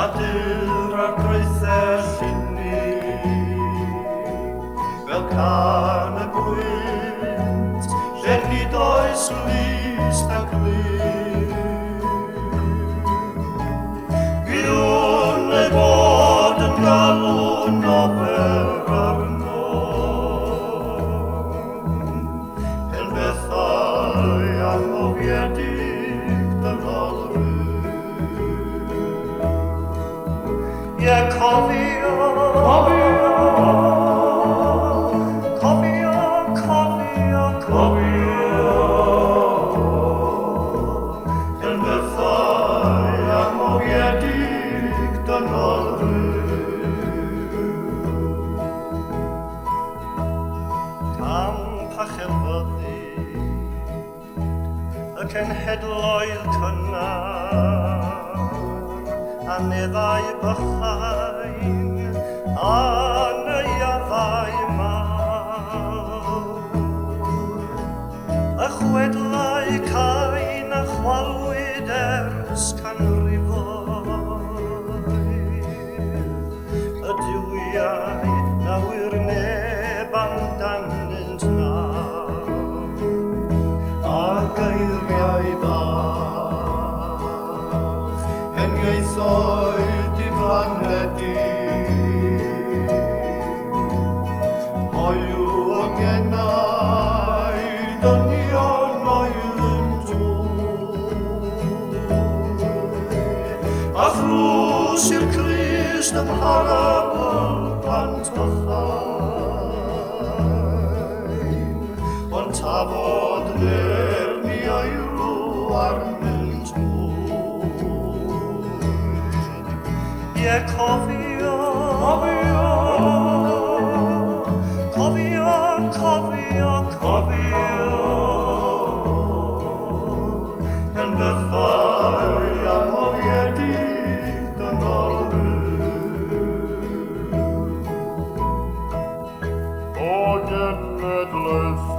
Nadur ar groesau'r llinni fel can y gwynt lle nid oes list a glyn. Gwywn ei bod yn galw nofer arno yn bethau anghofedig dynolrwydd. Ie cofio, cofio, cofio, cofio, cofio yn bethau anghofedig dynolrwydd. Am pachelfyddu y cenhedloedd cynnar aneddau bychain a neuaddau mawr, y chwedlau cain a chwalwyd ers canrifoedd, y duwiau na wirneb amdanynt nawr, a geiriau bach ieithoedd diflanedig hoiw angenau dynion oedd yn dwy a thrws i'r Crist ymharab y plant bychain ond tafod nerni ailw arnynt Ie cofio, cofio, cofio, cofio, cofio yn bethau anghofedig dynolrwydd. O genedlaethau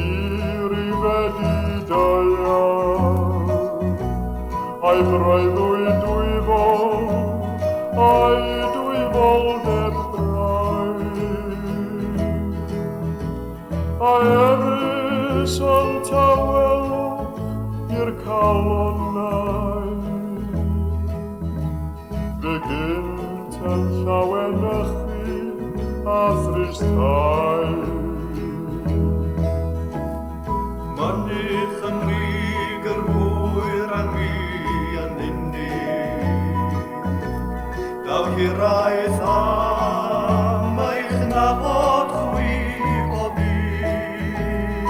i'r i fedidau a'i breuddwyd a'i dwyfoldeb braidd a erys yn tawelwch i'r calonnau fe gynt yn llawenychu a thristau Mynych yn rig yr hwyr a mi yn unig Daw hiraeth am eich nabod chwib o byd.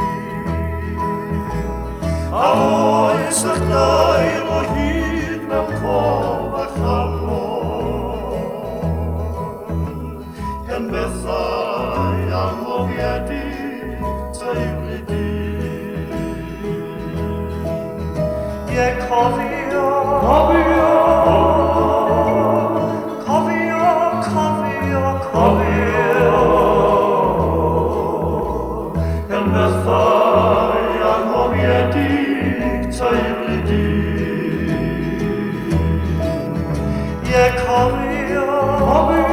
A oes eich dail o hyd mewn cof a chalon, gan bethau anghofedig teulu dyn. Ie cofio, cofio, cofio yn bethau anghofedig teulu dyn. Ie cofio, cofio